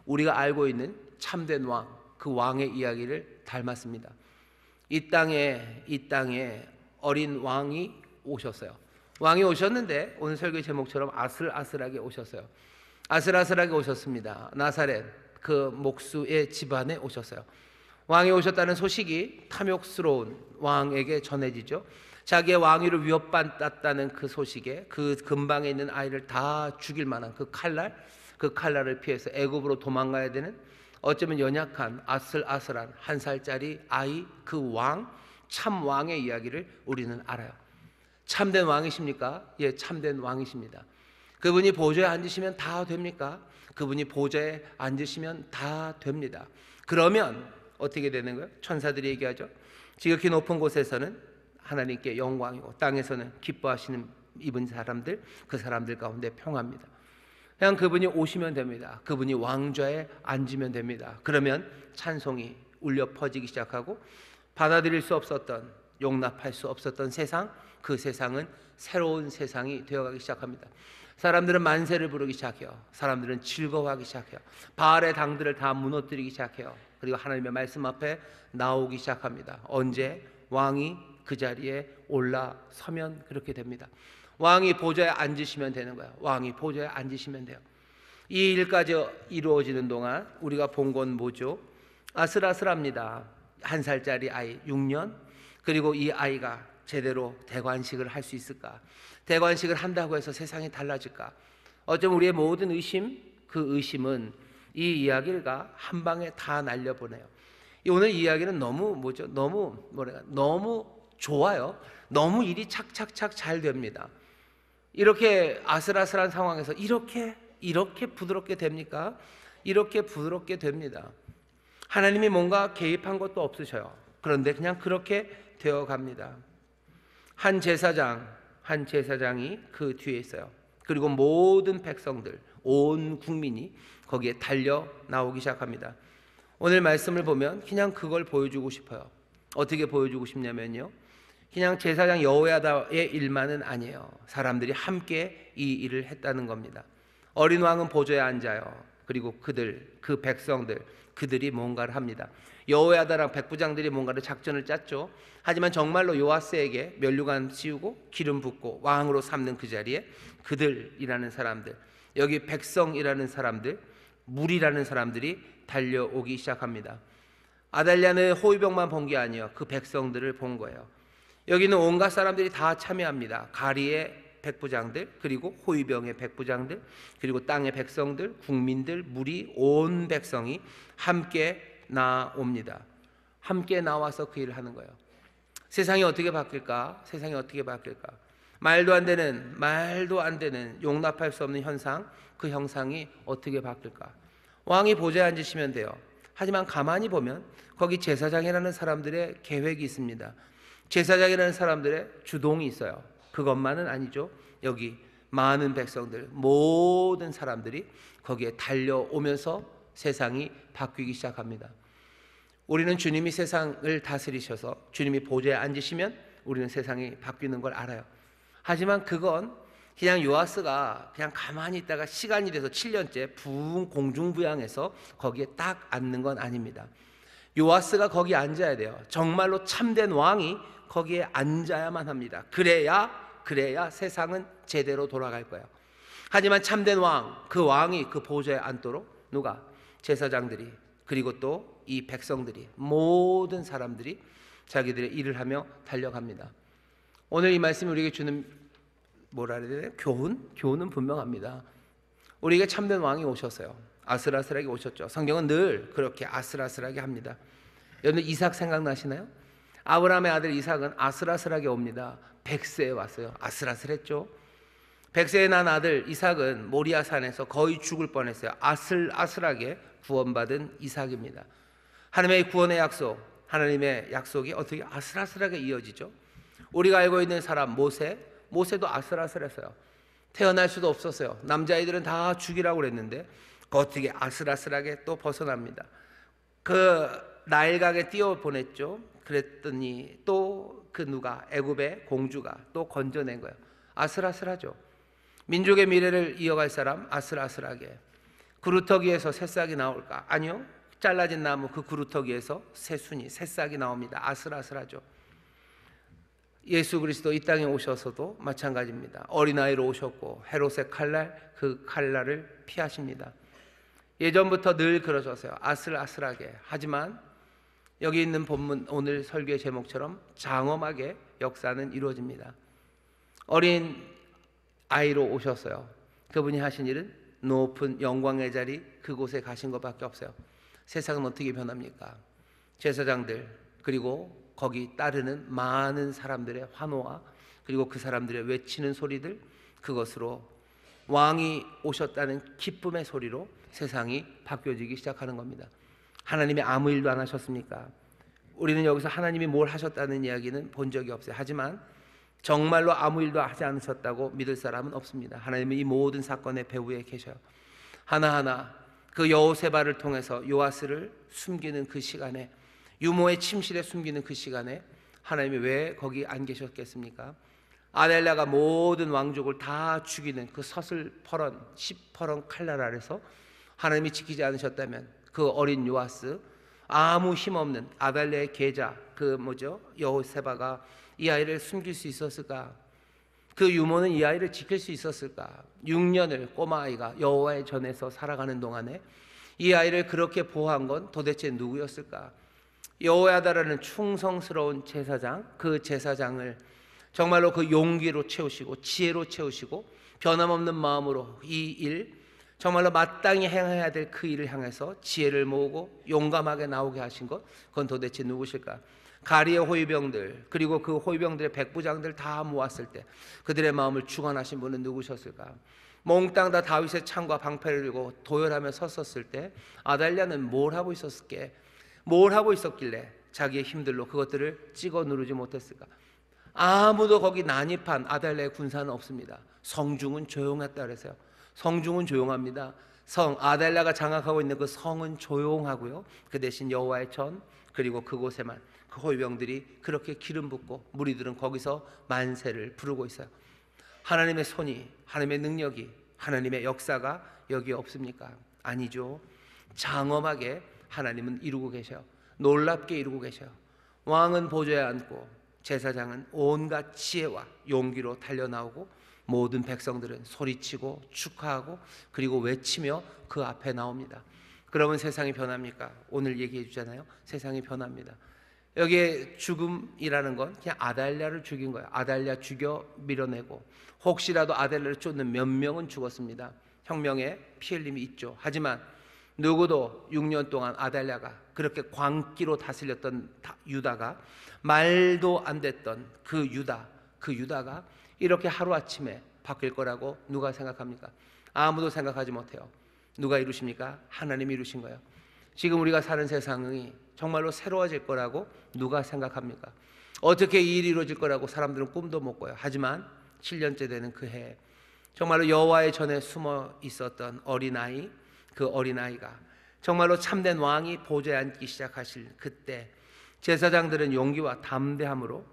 우리가 알고 있는 참된 왕, 그 왕의 이야기를 닮았습니다. 이 땅에 어린 왕이 오셨어요. 왕이 오셨는데 오늘 설교 제목처럼 아슬아슬하게 오셨어요. 아슬아슬하게 오셨습니다. 나사렛 그 목수의 집안에 오셨어요. 왕이 오셨다는 소식이 탐욕스러운 왕에게 전해지죠. 자기의 왕위를 위협받았다는 그 소식에 그 근방에 있는 아이를 다 죽일 만한 그 칼날을 피해서 애굽으로 도망가야 되는, 어쩌면 연약한 아슬아슬한 1살짜리 아이, 그 왕, 참 왕의 이야기를 우리는 알아요. 참된 왕이십니까? 예, 참된 왕이십니다. 그분이 보좌에 앉으시면 다 됩니까? 그분이 보좌에 앉으시면 다 됩니다. 그러면 어떻게 되는 거예요? 천사들이 얘기하죠. 지극히 높은 곳에서는 하나님께 영광이고 땅에서는 기뻐하시는 입은 사람들, 그 사람들 가운데 평화입니다. 그냥 그분이 오시면 됩니다. 그분이 왕좌에 앉으면 됩니다. 그러면 찬송이 울려 퍼지기 시작하고 받아들일 수 없었던, 용납할 수 없었던 세상, 그 세상은 새로운 세상이 되어가기 시작합니다. 사람들은 만세를 부르기 시작해요. 사람들은 즐거워하기 시작해요. 바알의 당들을 다 무너뜨리기 시작해요. 그리고 하나님의 말씀 앞에 나오기 시작합니다. 언제? 왕이 그 자리에 올라서면 그렇게 됩니다. 왕이 보좌에 앉으시면 되는 거예요. 왕이 보좌에 앉으시면 돼요. 이 일까지 이루어지는 동안 우리가 본 건 뭐죠? 아슬아슬합니다. 1살짜리 아이 6년, 그리고 이 아이가 제대로 대관식을 할 수 있을까? 대관식을 한다고 해서 세상이 달라질까? 어쩜 우리의 모든 의심, 그 의심은 이 이야기가 한 방에 다 날려보내요. 오늘 이야기는 너무 너무 좋아요. 너무 일이 착착착 잘 됩니다. 이렇게 아슬아슬한 상황에서 이렇게 부드럽게 됩니까? 이렇게 부드럽게 됩니다. 하나님이 뭔가 개입한 것도 없으셔요. 그런데 그냥 그렇게 되어 갑니다. 한 제사장이 그 뒤에 있어요. 그리고 모든 백성들, 온 국민이 거기에 달려 나오기 시작합니다. 오늘 말씀을 보면 그냥 그걸 보여주고 싶어요. 어떻게 보여주고 싶냐면요, 그냥 제사장 여호야다의 일만은 아니에요. 사람들이 함께 이 일을 했다는 겁니다. 어린 왕은 보좌에 앉아요. 그리고 그 백성들, 그들이 뭔가를 합니다. 여호야다랑 백부장들이 뭔가를 작전을 짰죠. 하지만 정말로 요아스에게 면류관 씌우고 기름 붓고 왕으로 삼는 그 자리에 그들이라는 사람들, 여기 백성이라는 사람들, 무리라는 사람들이 달려오기 시작합니다. 아달랴는 호위병만 본 게 아니에요. 그 백성들을 본 거예요. 여기는 온갖 사람들이 다 참여합니다. 가리의 백부장들, 그리고 호위병의 백부장들, 그리고 땅의 백성들, 국민들, 무리, 온 백성이 함께 나옵니다. 함께 나와서 그 일을 하는 거예요. 세상이 어떻게 바뀔까? 세상이 어떻게 바뀔까? 말도 안 되는 용납할 수 없는 현상, 그 형상이 어떻게 바뀔까? 왕이 보좌에 앉으시면 돼요. 하지만 가만히 보면 거기 제사장이라는 사람들의 계획이 있습니다. 제사장이라는 사람들의 주동이 있어요. 그것만은 아니죠. 여기 많은 백성들, 모든 사람들이 거기에 달려오면서 세상이 바뀌기 시작합니다. 우리는 주님이 세상을 다스리셔서 주님이 보좌에 앉으시면 우리는 세상이 바뀌는 걸 알아요. 하지만 그건 그냥 요아스가 그냥 가만히 있다가 시간이 돼서 7년째 붕 공중부양해서 거기에 딱 앉는 건 아닙니다. 요아스가 거기 앉아야 돼요. 정말로 참된 왕이 거기에 앉아야만 합니다. 그래야 세상은 제대로 돌아갈 거예요. 하지만 참된 왕, 그 왕이 그 보좌에 앉도록 누가? 제사장들이, 그리고 또 이 백성들이, 모든 사람들이 자기들의 일을 하며 달려갑니다. 오늘 이 말씀이 우리에게 주는 뭐라 그래야 되나요? 교훈은 분명합니다. 우리에게 참된 왕이 오셨어요. 아슬아슬하게 오셨죠. 성경은 늘 그렇게 아슬아슬하게 합니다. 여러분 이삭 생각나시나요? 아브라함의 아들 이삭은 아슬아슬하게 옵니다. 100세에 왔어요. 아슬아슬했죠. 100세에 난 아들 이삭은 모리아산에서 거의 죽을 뻔했어요. 아슬아슬하게 구원받은 이삭입니다. 하나님의 구원의 약속, 하나님의 약속이 어떻게 아슬아슬하게 이어지죠? 우리가 알고 있는 사람 모세도 아슬아슬했어요. 태어날 수도 없었어요. 남자아이들은 다 죽이라고 그랬는데 어떻게 아슬아슬하게 또 벗어납니다. 그 나일강에 띄워보냈죠. 그랬더니 또 그 누가, 애굽의 공주가 또 건져낸 거예요. 아슬아슬하죠. 민족의 미래를 이어갈 사람, 아슬아슬하게. 그루터기에서 새싹이 나올까? 아니요. 잘라진 나무 그 그루터기에서 새싹이 나옵니다. 아슬아슬하죠. 예수 그리스도 이 땅에 오셔서도 마찬가지입니다. 어린아이로 오셨고 헤롯의 칼날, 그 칼날을 피하십니다. 예전부터 늘 그러셨어요. 아슬아슬하게. 하지만 여기 있는 본문 오늘 설교의 제목처럼 장엄하게 역사는 이루어집니다. 어린 아이로 오셨어요. 그분이 하신 일은 높은 영광의 자리 그곳에 가신 것밖에 없어요. 세상은 어떻게 변합니까? 제사장들, 그리고 거기 따르는 많은 사람들의 환호와 그리고 그 사람들의 외치는 소리들, 그것으로 왕이 오셨다는 기쁨의 소리로 세상이 바뀌어지기 시작하는 겁니다. 하나님이 아무 일도 안 하셨습니까? 우리는 여기서 하나님이 뭘 하셨다는 이야기는 본 적이 없어요. 하지만 정말로 아무 일도 하지 않으셨다고 믿을 사람은 없습니다. 하나님은 이 모든 사건의 배후에 계셔요. 하나하나 그 여호세바를 통해서 요아스를 숨기는 그 시간에, 유모의 침실에 숨기는 그 시간에 하나님이 왜 거기 안 계셨겠습니까? 아달랴가 모든 왕족을 다 죽이는 그 서슬퍼런 시퍼런 칼날 아래서 하나님이 지키지 않으셨다면 그 어린 요아스, 아무 힘없는 아달랴의 계자 여호세바가 이 아이를 숨길 수 있었을까? 그 유모는 이 아이를 지킬 수 있었을까? 6년을 꼬마 아이가 여호와의 전에서 살아가는 동안에 이 아이를 그렇게 보호한 건 도대체 누구였을까? 여호야다라는 충성스러운 제사장, 그 제사장을 정말로 그 용기로 채우시고 지혜로 채우시고 변함없는 마음으로 이 일, 정말로 마땅히 행해야 될 그 일을 향해서 지혜를 모으고 용감하게 나오게 하신 것, 그건 도대체 누구실까? 가리의 호위병들, 그리고 그 호위병들의 백부장들 다 모았을 때 그들의 마음을 주관하신 분은 누구셨을까? 몽땅 다 다윗의 창과 방패를 들고 도열하며 섰었을 때 아달랴는 뭘 하고 있었을게? 뭘 하고 있었길래 자기의 힘들로 그것들을 찍어 누르지 못했을까? 아무도 거기 난입한 아달랴의 군사는 없습니다. 성중은 조용했다 그래서요. 성중은 조용합니다. 아달랴가 장악하고 있는 그 성은 조용하고요. 그 대신 여호와의 전, 그리고 그곳에만 그 호위병들이 그렇게 기름 붓고 무리들은 거기서 만세를 부르고 있어요. 하나님의 손이, 하나님의 능력이, 하나님의 역사가 여기에 없습니까? 아니죠. 장엄하게 하나님은 이루고 계셔요. 놀랍게 이루고 계셔요. 왕은 보좌에 앉고 제사장은 온갖 지혜와 용기로 달려나오고 모든 백성들은 소리치고 축하하고 그리고 외치며 그 앞에 나옵니다. 그러면 세상이 변합니까? 오늘 얘기해 주잖아요. 세상이 변합니다. 여기에 죽음이라는 건 그냥 아달랴를 죽인 거예요. 아달랴 죽여 밀어내고 혹시라도 아달랴를 쫓는 몇 명은 죽었습니다. 혁명에 피 흘림이 있죠. 하지만 누구도 6년 동안 아달랴가 그렇게 광기로 다스렸던 유다가, 말도 안 됐던 그 유다가 이렇게 하루아침에 바뀔 거라고 누가 생각합니까? 아무도 생각하지 못해요. 누가 이루십니까? 하나님이 이루신 거예요. 지금 우리가 사는 세상이 정말로 새로워질 거라고 누가 생각합니까? 어떻게 이 일이 이루어질 거라고 사람들은 꿈도 못 꿔요. 하지만 7년째 되는 그 해에 정말로 여호와의 전에 숨어 있었던 어린아이, 그 어린아이가 정말로 참된 왕이 보좌에 앉기 시작하실 그때 제사장들은 용기와 담대함으로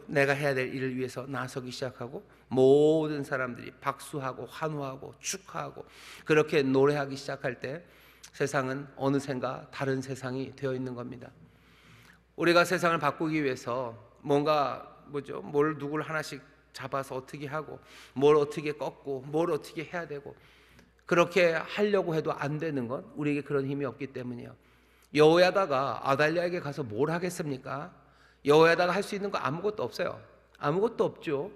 내가 해야 될 일을 위해서 나서기 시작하고 모든 사람들이 박수하고 환호하고 축하하고 그렇게 노래하기 시작할 때 세상은 어느샌가 다른 세상이 되어 있는 겁니다. 우리가 세상을 바꾸기 위해서 뭔가 뭘 누굴 하나씩 잡아서 어떻게 하고 뭘 어떻게 꺾고 뭘 어떻게 해야 되고 그렇게 하려고 해도 안 되는 건 우리에게 그런 힘이 없기 때문이에요. 여호야다가 아달랴에게 가서 뭘 하겠습니까? 여호야다가 할 수 있는 거 아무것도 없어요. 아무것도 없죠.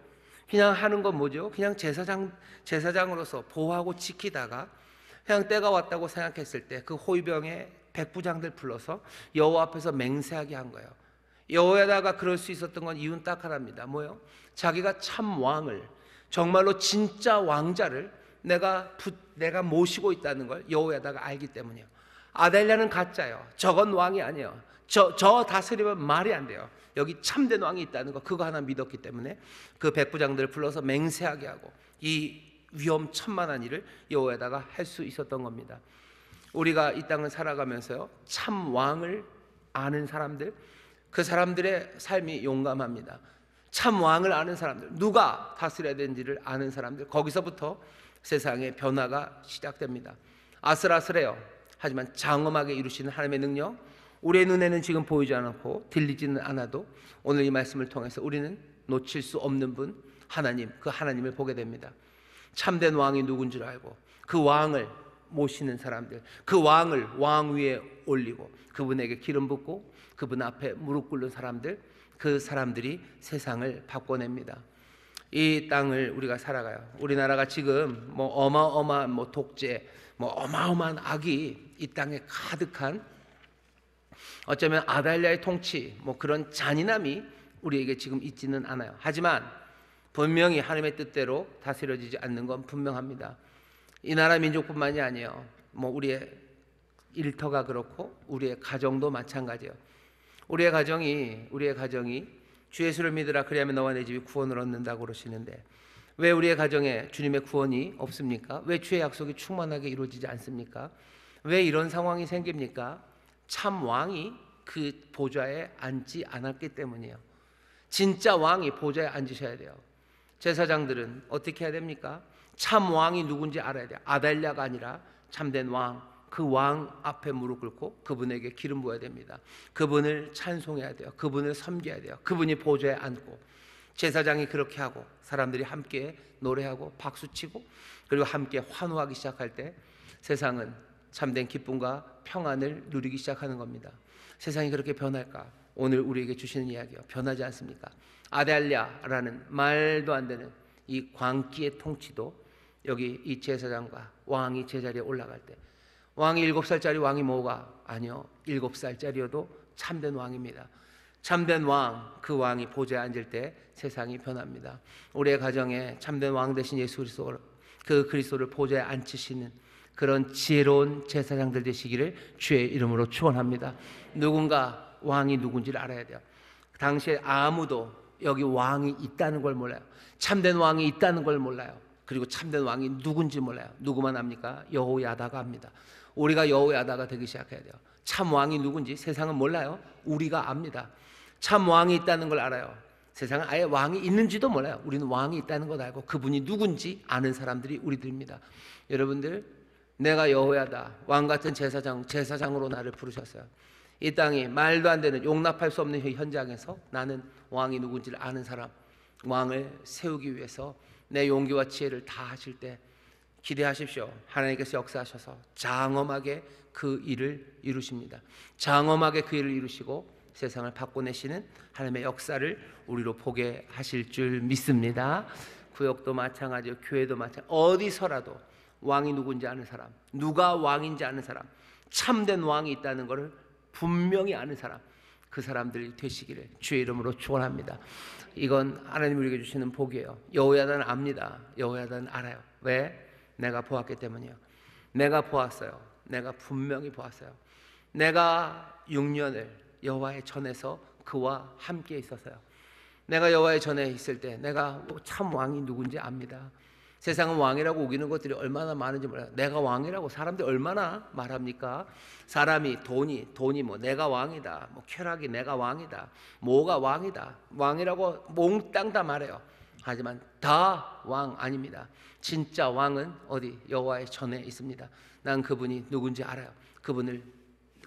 그냥 하는 건 그냥 제사장으로서 보호하고 지키다가 그냥 때가 왔다고 생각했을 때 그 호위병의 백부장들 불러서 여호와 앞에서 맹세하게 한 거예요. 여호야다가 그럴 수 있었던 건 이유는 딱 하나입니다. 자기가 참 왕을, 정말로 진짜 왕자를 내가 모시고 있다는 걸 여호야다가 알기 때문이에요. 아달랴는 가짜예요. 저건 왕이 아니에요. 저 다스리면 말이 안 돼요. 여기 참된 왕이 있다는 거, 그거 하나 믿었기 때문에 그 백부장들을 불러서 맹세하게 하고 이 위험천만한 일을 여호야다가 할 수 있었던 겁니다. 우리가 이 땅을 살아가면서요, 참 왕을 아는 사람들, 그 사람들의 삶이 용감합니다. 참 왕을 아는 사람들, 누가 다스려야 되는지를 아는 사람들, 거기서부터 세상의 변화가 시작됩니다. 아슬아슬해요. 하지만 장엄하게 이루시는 하나님의 능력, 우리의 눈에는 지금 보이지 않고 들리지는 않아도 오늘 이 말씀을 통해서 우리는 놓칠 수 없는 분, 하나님, 그 하나님을 보게 됩니다. 참된 왕이 누군지를 알고 그 왕을 모시는 사람들, 그 왕을 왕 위에 올리고 그분에게 기름 붓고 그분 앞에 무릎 꿇는 사람들, 그 사람들이 세상을 바꿔냅니다. 이 땅을 우리가 살아가요. 우리나라가 지금 어마어마한 독재, 어마어마한 악이 이 땅에 가득한, 어쩌면 아달랴의 통치, 그런 잔인함이 우리에게 지금 있지는 않아요. 하지만 분명히 하나님의 뜻대로 다스려지지 않는 건 분명합니다. 이 나라 민족뿐만이 아니에요. 우리의 일터가 그렇고 우리의 가정도 마찬가지예요. 우리의 가정이 주 예수를 믿으라 그리하면 너와 내 집이 구원을 얻는다고 그러시는데 왜 우리의 가정에 주님의 구원이 없습니까? 왜 주의 약속이 충만하게 이루어지지 않습니까? 왜 이런 상황이 생깁니까? 참 왕이 그 보좌에 앉지 않았기 때문이에요. 진짜 왕이 보좌에 앉으셔야 돼요. 제사장들은 어떻게 해야 됩니까? 참 왕이 누군지 알아야 돼요. 아달랴가 아니라 참된 왕, 그 왕 앞에 무릎 꿇고 그분에게 기름 부어야 됩니다. 그분을 찬송해야 돼요. 그분을 섬겨야 돼요. 그분이 보좌에 앉고, 제사장이 그렇게 하고 사람들이 함께 노래하고 박수치고 그리고 함께 환호하기 시작할 때 세상은 참된 기쁨과 평안을 누리기 시작하는 겁니다. 세상이 그렇게 변할까? 오늘 우리에게 주시는 이야기요, 변하지 않습니까? 아달랴라는 말도 안 되는 이 광기의 통치도 여기 이 제사장과 왕이 제자리에 올라갈 때, 왕이 7살짜리 왕이 뭐가? 아니요, 7살짜리여도 참된 왕입니다. 참된 왕, 그 왕이 보좌에 앉을 때 세상이 변합니다. 우리의 가정에 참된 왕 대신 예수 그리스도, 그 그리스도를 보좌에 앉히시는 그런 지혜로운 제사장들 되시기를 주의 이름으로 축원합니다. 누군가 왕이 누군지를 알아야 돼요. 당시에 아무도 여기 왕이 있다는 걸 몰라요. 참된 왕이 있다는 걸 몰라요. 그리고 참된 왕이 누군지 몰라요. 누구만 압니까? 여호야다가 압니다. 우리가 여호야다가 되기 시작해야 돼요. 참 왕이 누군지 세상은 몰라요. 우리가 압니다. 참 왕이 있다는 걸 알아요. 세상은 아예 왕이 있는지도 몰라요. 우리는 왕이 있다는 걸 알고 그분이 누군지 아는 사람들이 우리들입니다. 여러분들, 내가 여호야다, 왕 같은 제사장으로 나를 부르셨어요. 이 땅이 말도 안 되는, 용납할 수 없는 현장에서 나는 왕이 누군지를 아는 사람, 왕을 세우기 위해서 내 용기와 지혜를 다 하실 때 기대하십시오. 하나님께서 역사하셔서 장엄하게 그 일을 이루십니다. 장엄하게 그 일을 이루시고 세상을 바꿔내시는 하나님의 역사를 우리로 보게 하실 줄 믿습니다. 구역도 마찬가지요, 교회도 마찬가지, 어디서라도 왕이 누군지 아는 사람, 누가 왕인지 아는 사람, 참된 왕이 있다는 것을 분명히 아는 사람, 그 사람들이 되시기를 주의 이름으로 축원합니다. 이건 하나님 우리에게 주시는 복이에요. 여호야다는 압니다. 여호야다는 알아요. 왜? 내가 보았기 때문이에요. 내가 보았어요. 내가 분명히 보았어요. 내가 6년을 여호와의 전에서 그와 함께 있었어요. 내가 여호와의 전에 있을 때 내가 참 왕이 누군지 압니다. 세상은 왕이라고 우기는 것들이 얼마나 많은지 몰라요. 내가 왕이라고 사람들이 얼마나 말합니까? 사람이 돈이 뭐 내가 왕이다, 뭐 쾌락이 내가 왕이다, 뭐가 왕이다, 왕이라고 몽땅 다 말해요. 하지만 다 왕 아닙니다. 진짜 왕은 어디? 여호와의 전에 있습니다. 난 그분이 누군지 알아요. 그분을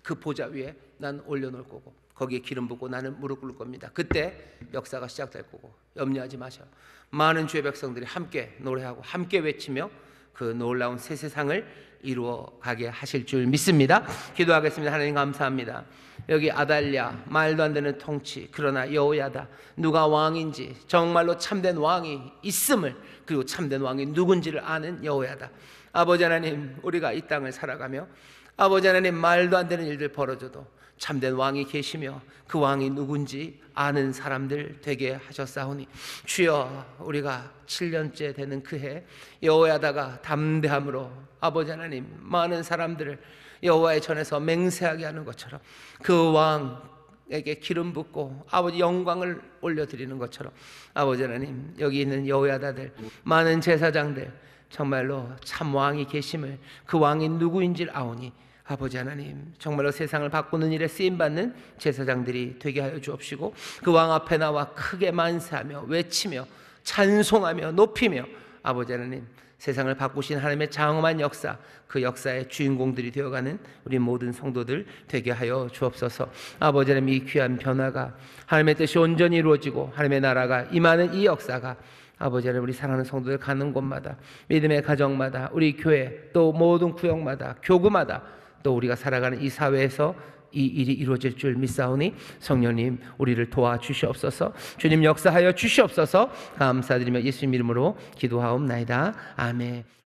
그 보좌 위에 난 올려놓을 거고 거기에 기름 붓고 나는 무릎 꿇을 겁니다. 그때 역사가 시작될 거고 염려하지 마셔요. 많은 주의 백성들이 함께 노래하고 함께 외치며 그 놀라운 새 세상을 이루어 가게 하실 줄 믿습니다. 기도하겠습니다. 하나님 감사합니다. 여기 아달랴, 말도 안 되는 통치, 그러나 여호야다, 누가 왕인지, 정말로 참된 왕이 있음을, 그리고 참된 왕이 누군지를 아는 여호야다. 아버지 하나님, 우리가 이 땅을 살아가며 아버지 하나님, 말도 안 되는 일들 벌어져도 참된 왕이 계시며 그 왕이 누군지 아는 사람들 되게 하셨사오니, 주여, 우리가 7년째 되는 그해 여호야다가 담대함으로 아버지 하나님 많은 사람들을 여호와의 전에서 맹세하게 하는 것처럼 그 왕에게 기름 붓고 아버지 영광을 올려드리는 것처럼 아버지 하나님, 여기 있는 여호야다들, 많은 제사장들, 정말로 참 왕이 계심을, 그 왕이 누구인지를 아오니 아버지 하나님, 정말로 세상을 바꾸는 일에 쓰임받는 제사장들이 되게 하여 주옵시고 그 왕 앞에 나와 크게 만세하며 외치며 찬송하며 높이며 아버지 하나님, 세상을 바꾸신 하나님의 장엄한 역사, 그 역사의 주인공들이 되어가는 우리 모든 성도들 되게 하여 주옵소서. 아버지 하나님, 이 귀한 변화가 하나님의 뜻이 온전히 이루어지고 하나님의 나라가 임하는 이 역사가 아버지 하나님, 우리 사랑하는 성도들 가는 곳마다, 믿음의 가정마다, 우리 교회 또 모든 구역마다, 교구마다, 또 우리가 살아가는 이 사회에서 이 일이 이루어질 줄 믿사오니 성령님, 우리를 도와주시옵소서. 주님 역사하여 주시옵소서. 감사드리며 예수님 이름으로 기도하옵나이다. 아멘.